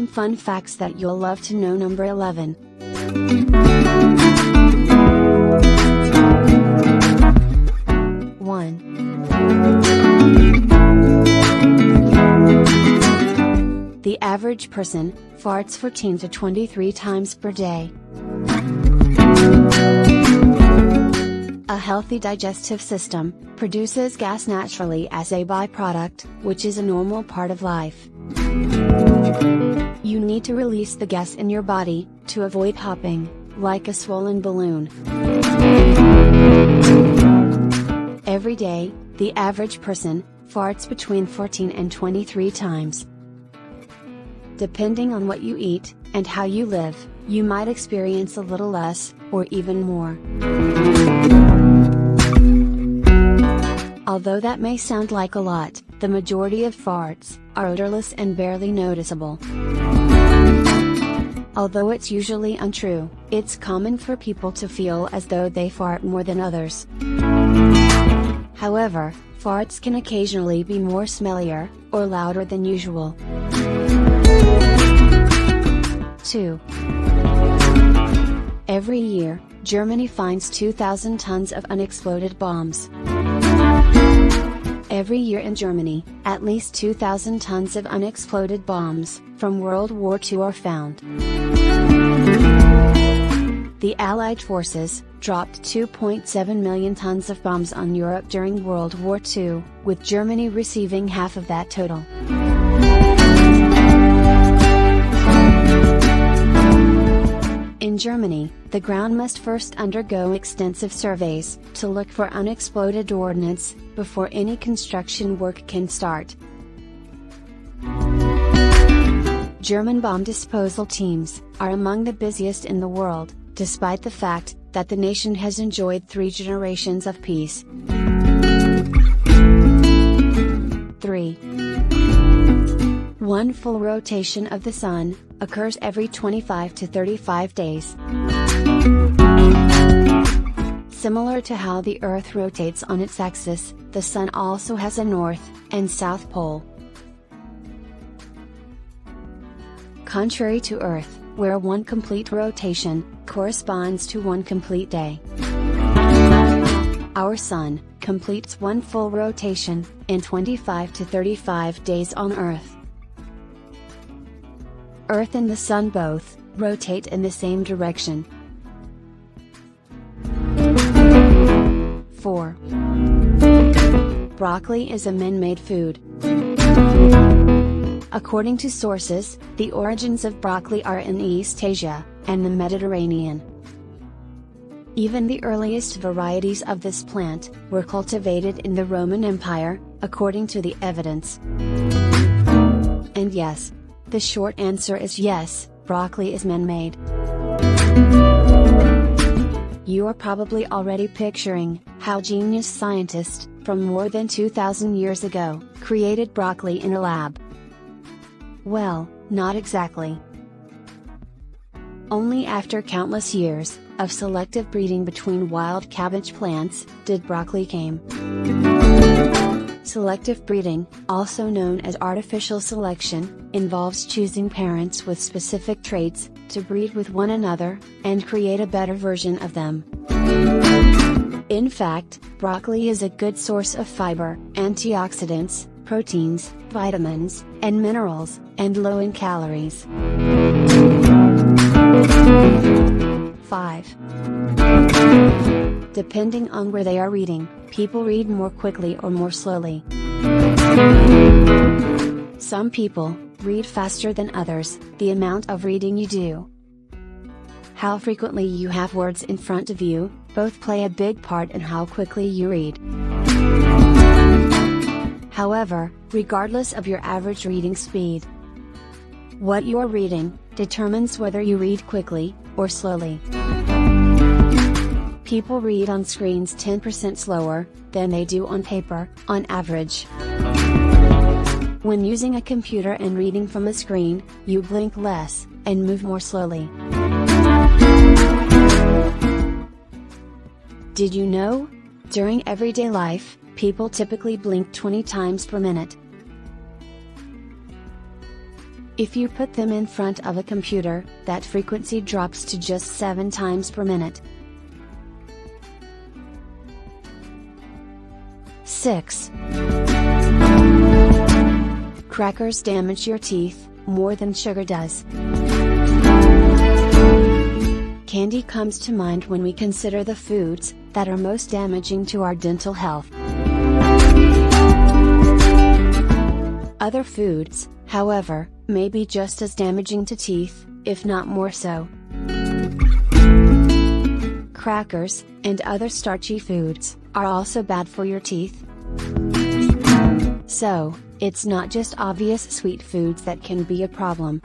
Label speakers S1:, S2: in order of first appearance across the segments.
S1: Random fun facts that you'll love to know. Number 11. The average person farts 14 to 23 times per day. A healthy digestive system produces gas naturally as a byproduct, which is a normal part of life. You need to release the gas in your body to avoid popping, like a swollen balloon. Every day, the average person farts between 14 and 23 times. Depending on what you eat, and how you live, you might experience a little less, or even more. Although that may sound like a lot, the majority of farts are odorless and barely noticeable. Although it's usually untrue, it's common for people to feel as though they fart more than others. However, farts can occasionally be more smellier, or louder than usual. 2. Every year, Germany finds 2,000 tons of unexploded bombs. Every year in Germany, at least 2,000 tons of unexploded bombs from World War II are found. The Allied forces dropped 2.7 million tons of bombs on Europe during World War II, with Germany receiving half of that total. In Germany, the ground must first undergo extensive surveys to look for unexploded ordnance before any construction work can start. German bomb disposal teams are among the busiest in the world, despite the fact that the nation has enjoyed 3 generations of peace. 3. One full rotation of the Sun occurs every 25 to 35 days. Similar to how the Earth rotates on its axis, the Sun also has a north and south pole. Contrary to Earth, where one complete rotation corresponds to one complete day, our Sun completes one full rotation in 25 to 35 days on Earth. Earth and the Sun both rotate in the same direction. 4. Broccoli is a man-made food. According to sources, the origins of broccoli are in East Asia and the Mediterranean. Even the earliest varieties of this plant were cultivated in the Roman Empire, according to the evidence. And yes, the short answer is yes, broccoli is man-made. You are probably already picturing how genius scientists from more than 2,000 years ago created broccoli in a lab. Well, not exactly. Only after countless years of selective breeding between wild cabbage plants did broccoli came. Selective breeding, also known as artificial selection, involves choosing parents with specific traits to breed with one another and create a better version of them. In fact, broccoli is a good source of fiber, antioxidants, proteins, vitamins, and minerals, and low in calories. 5. Depending on where they are reading, people read more quickly or more slowly. Some people read faster than others, the amount of reading you do. How frequently you have words in front of you, both play a big part in how quickly you read. However, regardless of your average reading speed, what you are reading determines whether you read quickly or slowly. People read on screens 10% slower than they do on paper, on average. When using a computer and reading from a screen, you blink less and move more slowly. Did you know? During everyday life, people typically blink 20 times per minute. If you put them in front of a computer, that frequency drops to just 7 times per minute. 6. Crackers damage your teeth more than sugar does. Candy comes to mind when we consider the foods that are most damaging to our dental health. Other foods, however, may be just as damaging to teeth, if not more so. Crackers, and other starchy foods, are also bad for your teeth. So, it's not just obvious sweet foods that can be a problem.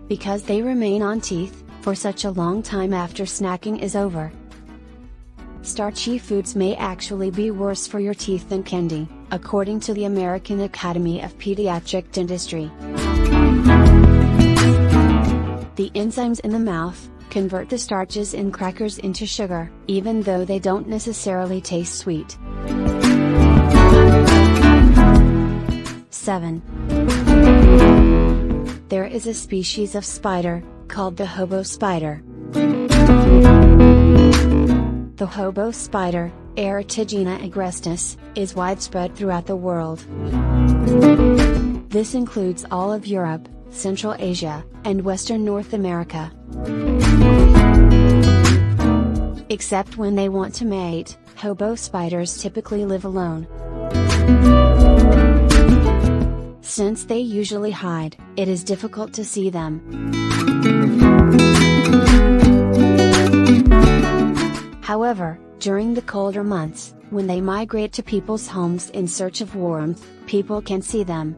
S1: Because they remain on teeth for such a long time after snacking is over. Starchy foods may actually be worse for your teeth than candy, according to the American Academy of Pediatric Dentistry. The enzymes in the mouth convert the starches in crackers into sugar, even though they don't necessarily taste sweet. 7. There is a species of spider, called the Hobo Spider. The Hobo Spider, Erytigena agrestis, is widespread throughout the world. This includes all of Europe, Central Asia, and Western North America. Except when they want to mate, hobo spiders typically live alone. Since they usually hide, it is difficult to see them. However, during the colder months, when they migrate to people's homes in search of warmth, people can see them.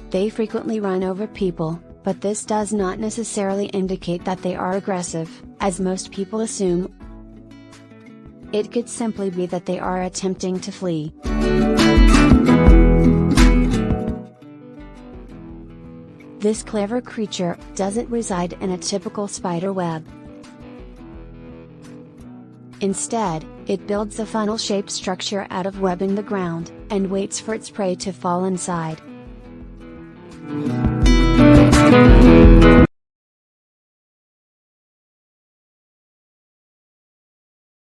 S1: They frequently run over people, but this does not necessarily indicate that they are aggressive, as most people assume. It could simply be that they are attempting to flee. This clever creature doesn't reside in a typical spider web. Instead, it builds a funnel-shaped structure out of web in the ground, and waits for its prey to fall inside.